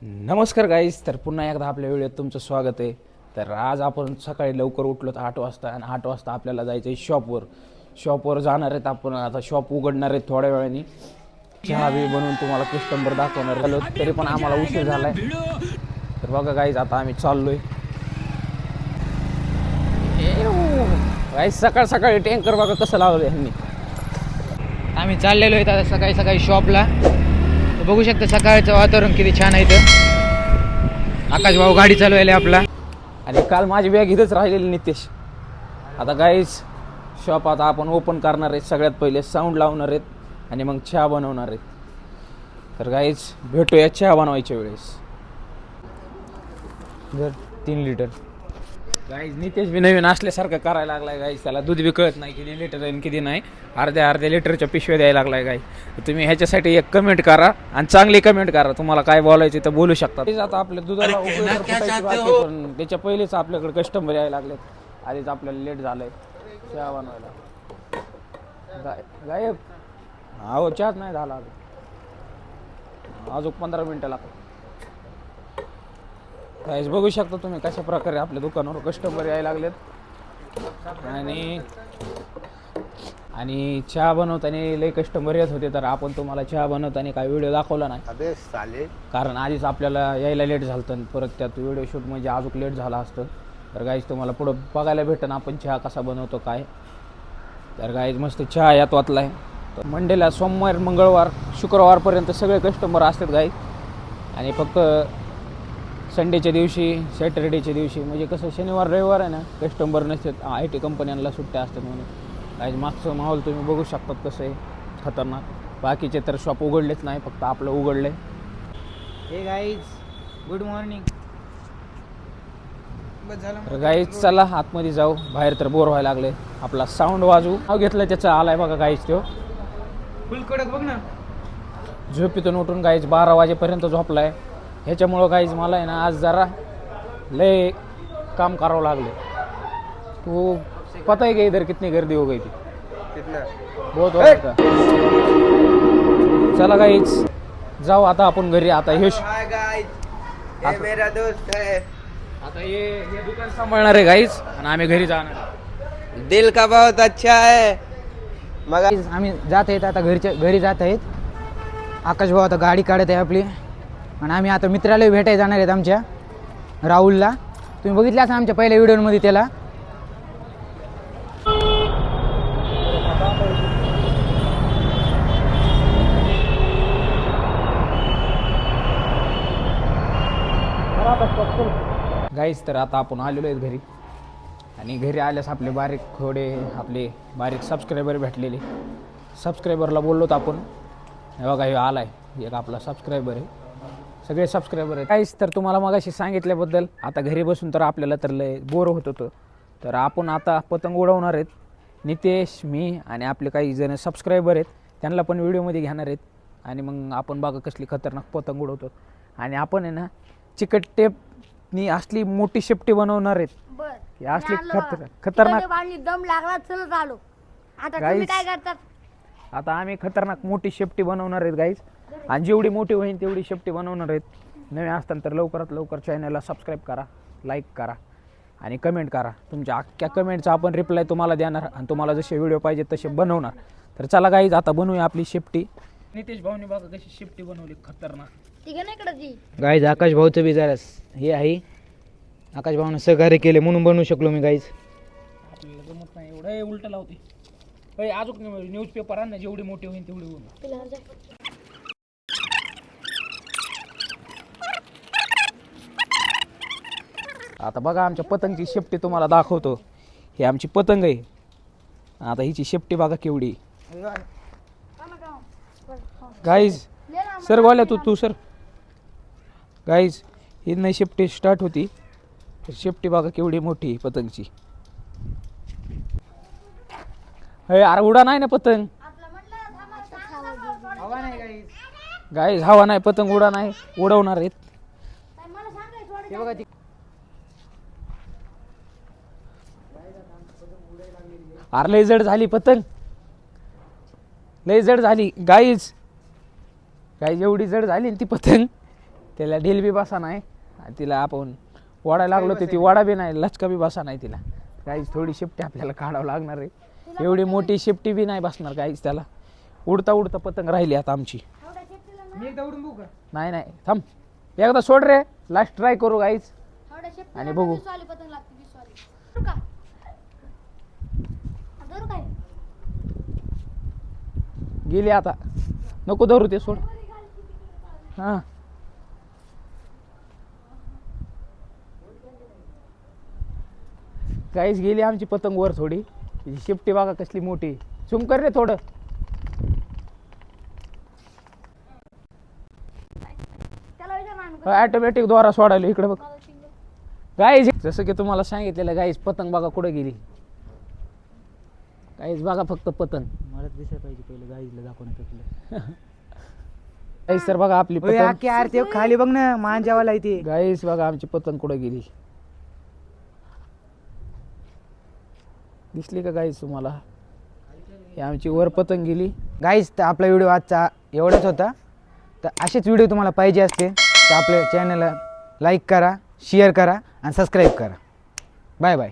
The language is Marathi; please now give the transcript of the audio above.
नमस्कार गाईज. तर पुन्हा एकदा आपल्या व्हिडिओत तुमचं स्वागत आहे. तर आज आपण सकाळी लवकर उठलो 8 वाजता आणि 8 वाजता आपल्याला जायचं आहे शॉपवर जाणार आहेत. आपण आता शॉप उघडणार आहेत थोड्या वेळाने. चहा बी बनवून तुम्हाला कस्टमर दाखवणार झालो तरी पण आम्हाला उशीर झाला आहे. तर बघा गाईज आता आम्ही चाललोय. गाईज सकाळ सकाळी टँकर बघा कसं लावलं ह्यांनी. आम्ही चाललेलो आहे आता सकाळी सकाळी शॉपला. बघू शकता सकाळचं वातावरण किती छान आहे. इथं आकाश भाऊ गाडी चालवायला आपला. आणि काल माझी बॅग इथंच राहिलेली नितेश. आता गाईज शॉप आता आपण ओपन करणार आहेत. सगळ्यात पहिले साऊंड लावणार आहेत आणि मग चहा बनवणार आहेत. तर गाईज भेटूया चहा बनवायच्या वेळेस. जर 3 लिटर गाईज नितेश बी नवीन असल्यासारखं करायला लागलाय. गाईज त्याला दूध बी कळत नाही किती लिटर आहे किती नाही. अर्ध्या लिटरच्या पिशव्या द्यायला लागलाय. गाई तुम्ही ह्याच्यासाठी एक कमेंट करा आणि चांगली कमेंट करा. तुम्हाला काय बोलायचं तर बोलू शकता. आता आपल्या दुधाला पण त्याच्या पहिलेच आपल्याकडे कस्टमर यायला लागलेत. आधीच आपल्याला लेट झालंय चहा बनवायला. गायब हो चहाच नाही झाला अजून 15 मिनटं लागतात. गाईज बघू शकता तुम्ही कशा प्रकारे आपल्या दुकानावर कस्टमर यायला लागलेत. आणि चहा बनवताना लई कस्टमर येत होते. तर आपण तुम्हाला चहा बनवताना काय व्हिडिओ दाखवला नाही कारण आधीच आपल्याला यायला लेट झालं. परत त्यात व्हिडिओ शूट म्हणजे अजून लेट झाला असतं. तर गाईज तुम्हाला पुढं बघायला भेटेन आपण चहा कसा बनवतो काय. तर गाईज मस्त चहा यात वाचलाय. तर मंडेला सोमवार मंगळवार शुक्रवारपर्यंत सगळे कस्टमर असतात गाईज. आणि फक्त संडेच्या दिवशी सॅटर्डेच्या दिवशी म्हणजे कसं शनिवार रविवार आहे ना कस्टमर नसतात. IT कंपन्यांना सुट्ट्या असतात म्हणून. गाईज मागचं माहोल तुम्ही बघू शकतात कसं आहे खतरनाक. बाकीचे तर शॉप उघडलेच नाही फक्त आपलं उघडलं आहे. हे गाईज गुड मॉर्निंग. तर गाईज चला आतमध्ये जाऊ. बाहेर तर बोर व्हायला लागले. आपला साऊंड वाजवू नाव घेतलं त्याचं आलाय बघा गाईज. तो फुल कडक बघ ना. झोपेतून उठून गाईज 12 वाजेपर्यंत झोपलाय. ह्याच्यामुळं गाईज मला आहे ना आज जरा लय काम करावं लागलं. तू पता है कि इधर कितनी गर्दी हो गई थी. बहुत होता. चला गाईज जाऊ आता आपण घरी. आता हे मेरा दोस्त है. आता हे दुकान सांभाळणार आहे गाईज आणि आम्ही घरी जाणार. दिल का बहुत अच्छा है. मग आम्ही जात आहेत आता घरी जात आहेत. आकाश भाऊ आता गाडी काढत आहे आपली आणि आम्ही आता मित्राला भेटायला जाणार आहेत आमच्या राहुलला. तुम्ही बघितलं असं आमच्या पहिल्या व्हिडिओमध्ये त्याला. गाईज तर आता आपण आलेलो आहेत घरी. आणि घरी आल्यास आपले आपले बारीक सबस्क्रायबर भेटलेले. सबस्क्रायबरला बोललो तर आपण हे बघा हे आलाय एक आपला सबस्क्रायबर आहे. सगळे सबस्क्रायबर आहेत. काहीच तर तुम्हाला मगाशी सांगितल्याबद्दल आता घरी बसून तर आपल्याला तर लय बोर होत होतं. तर आपण आता पतंग उडवणार आहेत. नितेश मी आणि आपले काही जण सबस्क्रायबर आहेत त्यांना पण व्हिडिओमध्ये घेणार आहेत. आणि मग आपण बघा कसली खतरनाक पतंग उडवतो. आणि आपण आहे ना चिकट टेपनी असली मोठी शेपटी बनवणार आहेत. असली खतरनाक दम लागला चलत आलो. आता तुम्ही काय करतात. आता आम्ही खतरनाक मोठी शेपटी बनवणार आहेत गाईज. आणि जेवढी मोठी होईल तेवढी शेपटी बनवणार आहेत. नवे असताना तर लवकरात लवकर चॅनलला सबस्क्राईब करा, लाईक करा आणि कमेंट करा. तुमच्या अख्ख्या कमेंटचा आपण रिप्लाय तुम्हाला देणार आणि तुम्हाला जसे व्हिडिओ पाहिजे तसे बनवणार. तर चला गाईज आता बनवूया आपली शेपटी. नितेश भाऊनी बघा कशी शेपटी बनवली खतरनाक. गाईज आकाश भाऊचं बी जरा हे आहे. आकाश भाऊनं सहकार्य केले म्हणून बनवू शकलो मी गाईज. आपल्याला जमत नाही एवढं उलट लावते. अजून न्यूजपेपर आण ना जेवढी मोठी होईल तेवढी होईल. आता बघा आमच्या पतंगची शेपटी तुम्हाला दाखवतो. ही आमची पतंग आहे. आता हिची शेपटी बघा केवढी. गाईज सर बोला तू सर. गाईज ही नाही शेपटी स्टार्ट होती. शेपटी बघा केवढी मोठी पतंगची. अरे उडा नाही ना पतंग. गाईज हवा नाही पतंग उडा नाही उडवणार आहेत. अरे लय जड झाली पतंग. लय जड झाली गाईज. गाईज एवढी जड झाली ती पतंग त्याला ढील बी बसा नाही आणि तिला आपण वाढायला लागलो तर ती वाडा बी नाही, लचका बी बसा नाही तिला. काहीच थोडी शिफ्टी आपल्याला काढावं लागणार आहे. एवढी मोठी शिफ्टी बी नाही बसणार काहीच त्याला. उडता उडता पतंग राहिली आता आमची. मी एकदा उडून बघू का? नाही नाही थांब, एकदा सोड रे, लास्ट ट्राय करू गाईच आणि बघू. पतंग लागते 20 वाली. धरू का? धरू काय? गेली आता, नको धरू ते, सोड. हां काहीच गेली आमची पतंग वर थोडी. शिफ्टी बघा कसली मोठी. झूम कर रे थोडं. त्याला विचार ना आम्ही ऑटोमॅटिक द्वारा सोडायला. इकडे बघ गाईज, जसं की तुम्हाला सांगितलेलं गाईज, पतंग बघा कुठे गेली. गाईज बघा फक्त पतंग. मला दिसायला पाहिजे पहिलं गाईजला दाखवण्यापेक्षा. गाईज तर बघा आपली ओय, पतंग. अख्खी यार ते खाली बघ ना, मांजावाला आहे ते. गाईज बघा आमची पतंग कुठे गेली. दिसली का गाईज तुम्हाला? ही आमची वर पतंग गेली. गाईज तर आपला व्हिडिओ आजचा एवढाच होता. तर असेच व्हिडिओ तुम्हाला पाहिजे असते तर आपल्या चॅनलला लाईक करा, शेअर करा आणि सबस्क्राईब करा. Bye bye.